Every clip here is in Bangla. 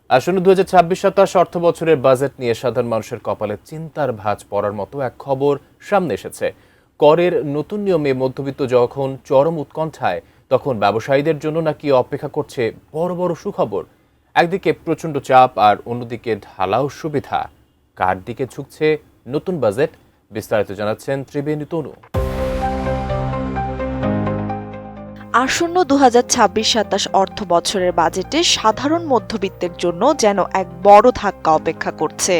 আসন্ন 2026-27 অর্থ বছরের বাজেট নিয়ে সাধারণ মানুষের কপালে চিন্তার ভাঁজ পড়ার মতো এক খবর সামনে এসেছে। করের নতুন নিয়মে মধ্যবিত্ত যখন চরম উৎকণ্ঠায়, তখন ব্যবসায়ীদের জন্য নাকি অপেক্ষা করছে বড় বড় সুখবর। একদিকে প্রচণ্ড চাপ আর অন্যদিকে ঢালাও সুবিধা। কার দিকে ঝুঁকছে নতুন বাজেট? বিস্তারিত জানাচ্ছেন ত্রিবেণী তনু। আসন্ন 2026-27 অর্থ বছরের বাজেটে সাধারণ মধ্যবিত্তের জন্য যেন এক বড় ধাক্কা অপেক্ষা করছে।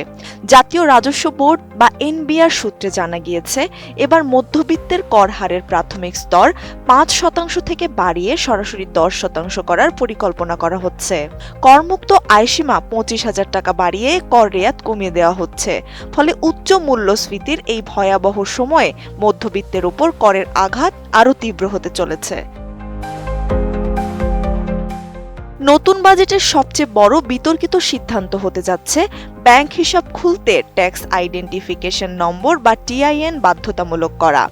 জাতীয় রাজস্ব বোর্ড বা এনবিআর সূত্রে জানা গিয়েছে, এবার মধ্যবিত্তের কর হারের প্রাথমিক স্তর 5% থেকে বাড়িয়ে সরাসরি 10% করার পরিকল্পনা করা হচ্ছে। করমুক্ত আয়সীমা 25,000 টাকা বাড়িয়ে কর রেয়াত কমিয়ে দেওয়া হচ্ছে। ফলে উচ্চ মূল্যস্ফীতির এই ভয়াবহ সময়ে মধ্যবিত্তের উপর করের আঘাত আরও তীব্র হতে চলেছে। নতুন বাজেটের সবচেয়ে বড় বিতর্কিত সিদ্ধান্ত হতে যাচ্ছে ব্যাংক হিসাব খুলতে ট্যাক্স আইডেন্টিফিকেশন নম্বর বা টিআইএন বাধ্যতামূলক করা।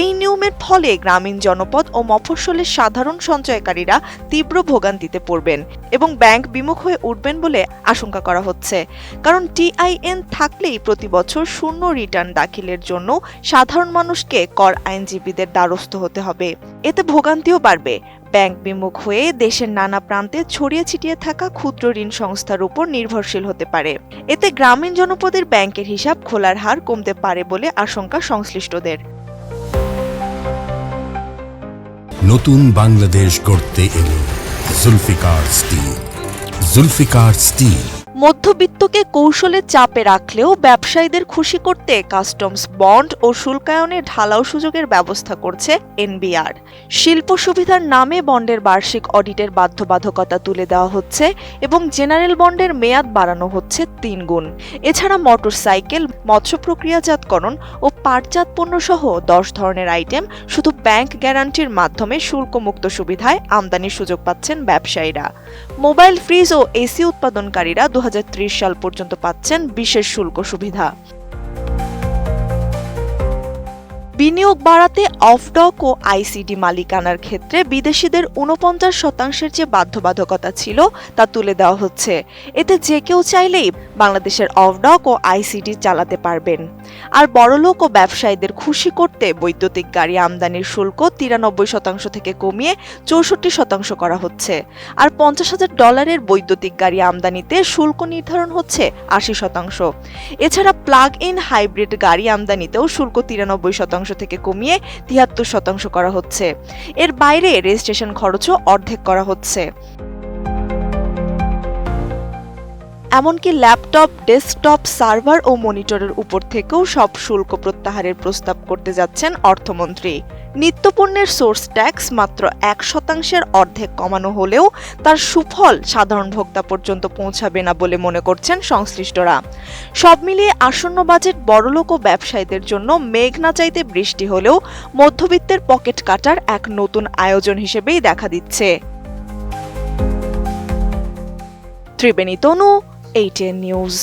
এই নিয়মের ফলে গ্রামীণ জনপদ ও মফস্বলের সাধারণ সঞ্চয়কারীরা তীব্র ভোগান্তিতে পড়বেন এবং ব্যাংক বিমুখ হয়ে উঠবেন বলে আশঙ্কা করা হচ্ছে। কারণ টিআইএন থাকলেই প্রতি বছর শূন্য রিটার্ন দাখিলের জন্য সাধারণ মানুষকে কর আইনজীবীদের দ্বারস্থ হতে হবে। এতে ভোগান্তিও বাড়বে। ব্যাংক বিমুখ হয়ে দেশের নানা প্রান্তে ছড়িয়ে ছিটিয়ে থাকা ক্ষুদ্র ঋণ সংস্থার উপর নির্ভরশীল হতে পারে। এতে গ্রামীণ জনপদের ব্যাংকের হিসাব খোলার হার কমতে পারে বলে আশঙ্কা সংশ্লিষ্টদের। নতুন বাংলাদেশ গড়তে এলো জুলফিকার স্টিল। জুলফিকার স্টিল মধ্যবিত্তকে কৌশলে চাপে রাখলেও ব্যবসায়ীদের খুশি করতে কাস্টমস বন্ড ও শুল্কায়নে ঢালাও সুযোগের ব্যবস্থা করছে এনবিআর। শিল্প সুবিধার নামে বন্ডের বার্ষিক অডিটের বাধ্যবাধকতা তুলে দেওয়া হচ্ছে এবং জেনারেল বন্ডের মেয়াদ বাড়ানো হচ্ছে 3 গুণ। এছাড়া মোটরসাইকেল, মৎস্য প্রক্রিয়াজাতকরণ ও পাটজাত পণ্য সহ 10 ধরনের আইটেম শুধু ব্যাংক গ্যারান্টির মাধ্যমে শুল্কমুক্ত সুবিধায় আমদানির সুযোগ পাচ্ছেন ব্যবসায়ীরা। মোবাইল ফ্রিজ ও এসি উৎপাদনকারীরা 2030 সাল পর্যন্ত পাচ্ছেন বিশেষ শুল্ক সুবিধা। বিনিয়োগ বাড়াতে অফডক ও আইসিডি মালিকানার ক্ষেত্রে বিদেশিদের 49%-এর যে বাধ্যবাধকতা ছিল তা তুলে দেওয়া হচ্ছে। এতে যে কেউ চাইলেই বাংলাদেশের অফডক ও আইসিডি চালাতে পারবেন। আর বড়লোক ও ব্যবসায়ীদের খুশি করতে বৈদ্যুতিক গাড়ি আমদানির শুল্ক 93% থেকে কমিয়ে 64% করা হচ্ছে। আর $50,000 বৈদ্যুতিক গাড়ি আমদানিতে শুল্ক নির্ধারণ হচ্ছে 80%। এছাড়া প্লাগ ইন হাইব্রিড গাড়ি আমদানিতেও শুল্ক 93% থেকে কমিয়ে 73% করা হচ্ছে। এর বাইরে রেজিস্ট্রেশন খরচও অর্ধেক করা হচ্ছে। এমনকি ল্যাপটপ, ডেস্কটপ, সার্ভার ও মনিটরের উপর থেকেও সব শুল্ক প্রত্যাহারের প্রস্তাব করতে যাচ্ছেন অর্থমন্ত্রী। নিত্যপণ্যের সোর্স ট্যাক্স মাত্র 1%-এর অর্ধেক কমানো হলেও তার সুফল সাধারণ ভোক্তা পর্যন্ত পৌঁছাবে না বলে মনে করছেন সংশ্লিষ্টরা। সব মিলিয়ে আসন্ন বাজেট বড়লোক ও ব্যবসায়ীদের জন্য মেঘ না চাইতে বৃষ্টি হলেও মধ্যবিত্তের পকেট কাটার এক নতুন আয়োজন হিসেবেই দেখা দিচ্ছে। ত্রিবেণী তনু, ATN নিউজ।